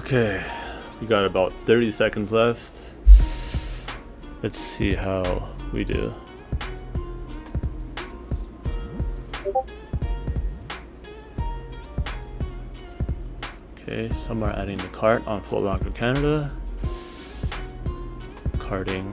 Okay, we got about 30 seconds left. Let's see how we do. Okay, some are adding the cart on Foot Locker Canada. Carting.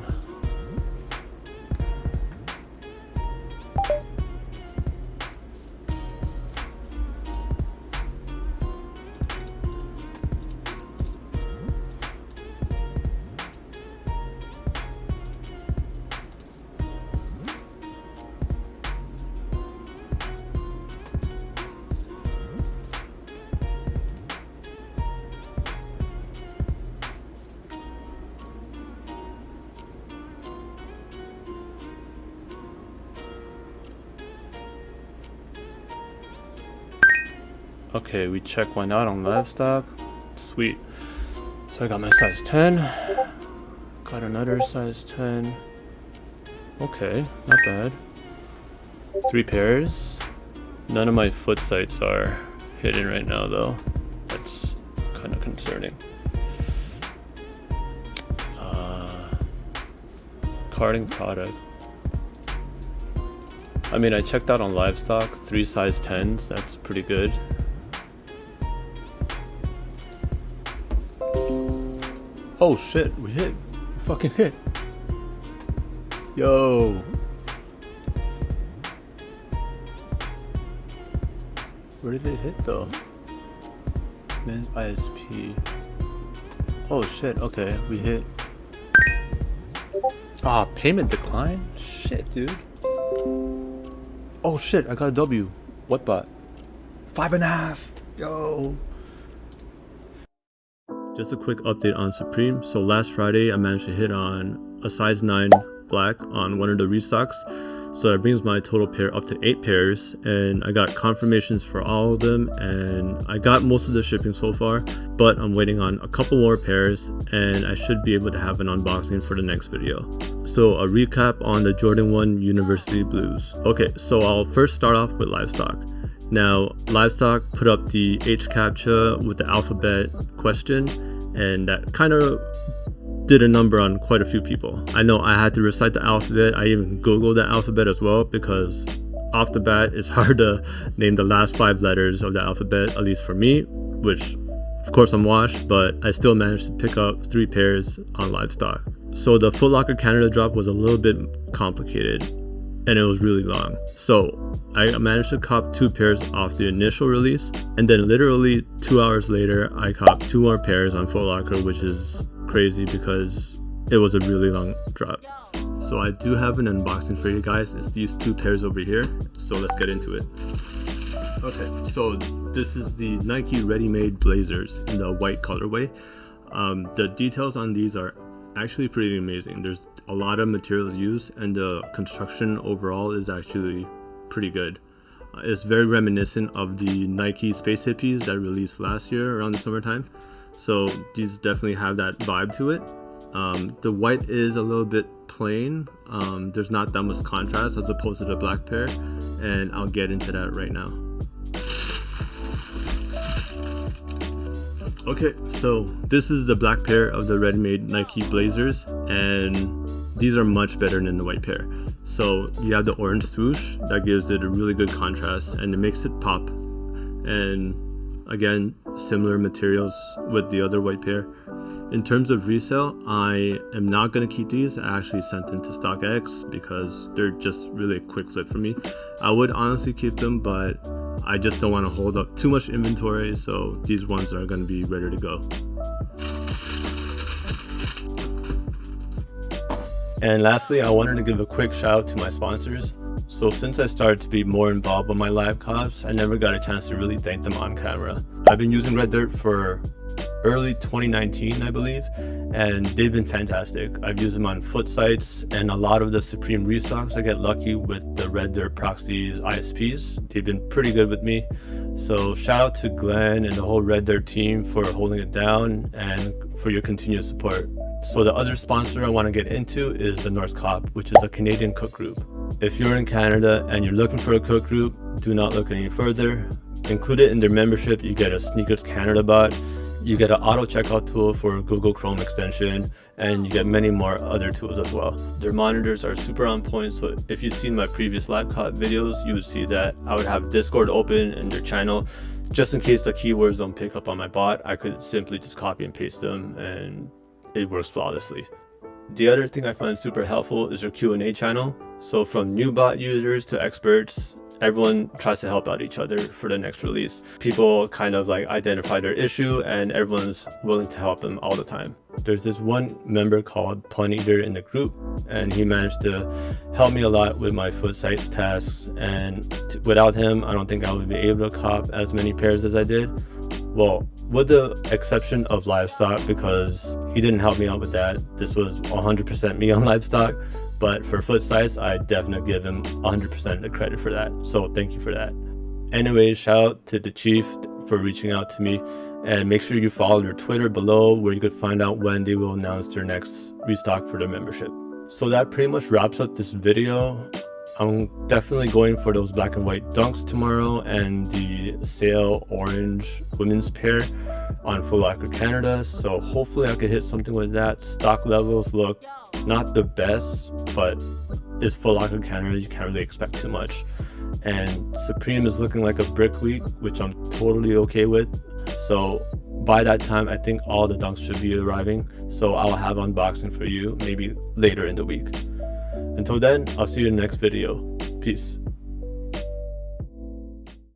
Okay, we check why not on live stock. Sweet. So I got my size 10. Got another size 10. Okay, not bad. 3 pairs. None of my foot sights are hidden right now though. That's kind of concerning. Carding product. I mean, I checked out on live stock. 3 size 10s. That's pretty good. Oh shit, we hit. We fucking hit. Yo. Where did it hit though? Min ISP. Oh shit, okay, we hit. Ah, payment decline? Shit, dude. Oh shit, I got a W. What bot? 5.5. Yo. Just a quick update on Supreme. So last Friday I managed to hit on a size 9 black on one of the restocks. So that brings my total pair up to 8 pairs, and I got confirmations for all of them, and I got most of the shipping so far, but I'm waiting on a couple more pairs and I should be able to have an unboxing for the next video. So a recap on the Jordan 1 University Blues. Okay, so I'll first start off with livestock. Now, livestock put up the H CAPTCHA with the alphabet question, and that kind of did a number on quite a few people. I know I had to recite the alphabet. I even googled the alphabet as well, because off the bat it's hard to name the last 5 letters of the alphabet, at least for me, which of course I'm washed, but I still managed to pick up 3 pairs on livestock. So the Foot Locker Canada drop was a little bit complicated, and it was really long. So I managed to cop 2 pairs off the initial release, and then literally 2 hours later I copped 2 more pairs on Foot Locker, which is crazy because it was a really long drop. So I do have an unboxing for you guys. It's these 2 pairs over here, so let's get into it. Okay, so this is the Nike READYMADE Blazers in the white colorway. The details on these are actually pretty amazing. There's a lot of materials used, and the construction overall is actually pretty good. It's very reminiscent of the Nike Space Hippies that released last year around the summertime. So these definitely have that vibe to it. The white is a little bit plain. There's not that much contrast as opposed to the black pair, and I'll get into that right now. Okay, so this is the black pair of the READYMADE Nike Blazers, and these are much better than the white pair. So you have the orange swoosh that gives it a really good contrast, and it makes it pop. And again, similar materials with the other white pair. In terms of resale, I am not going to keep these. I actually sent them to StockX because they're just really a quick flip for me. I would honestly keep them, but I just don't want to hold up too much inventory, so these ones are going to be ready to go. And lastly, I wanted to give a quick shout out to my sponsors. So since I started to be more involved with my live cops, I never got a chance to really thank them on camera. I've been using Red Dirt for early 2019, I believe, and they've been fantastic. I've used them on foot sites, and a lot of the Supreme restocks I get lucky with the Red Dirt Proxies ISPs. They've been pretty good with me. So shout out to Glenn and the whole Red Dirt team for holding it down and for your continued support. So the other sponsor I want to get into is the North Cop, which is a Canadian cook group. If you're in Canada and you're looking for a cook group, do not look any further. Included in their membership, you get a Sneakers Canada bot, You get an auto checkout tool for Google Chrome extension, and you get many more other tools as well. Their monitors are super on point, so if you've seen my previous laptop videos, you would see that I would have Discord open in their channel. Just in case the keywords don't pick up on my bot, I could simply just copy and paste them and it works flawlessly. The other thing I find super helpful is their Q&A channel. So from new bot users to experts, everyone tries to help out each other for the next release. People kind of like identify their issue and everyone's willing to help them all the time. There's this one member called Pun Eater in the group, and he managed to help me a lot with my foot sites tasks, and without him I don't think I would be able to cop as many pairs as I did. Well, with the exception of livestock, because he didn't help me out with that. This was 100% me on livestock. But for foot size, I definitely give him 100% the credit for that. So thank you for that. Anyways, shout out to the Chief for reaching out to me. And make sure you follow their Twitter below, where you could find out when they will announce their next restock for their membership. So that pretty much wraps up this video. I'm definitely going for those black and white dunks tomorrow and the sale orange women's pair on Foot Locker Canada. So hopefully I could hit something with that. Stock levels look not the best, but it's Foot Locker Canada, you can't really expect too much. And Supreme is looking like a brick week, which I'm totally okay with. So by that time, I think all the dunks should be arriving. So I'll have unboxing for you maybe later in the week. Until then, I'll see you in the next video. Peace.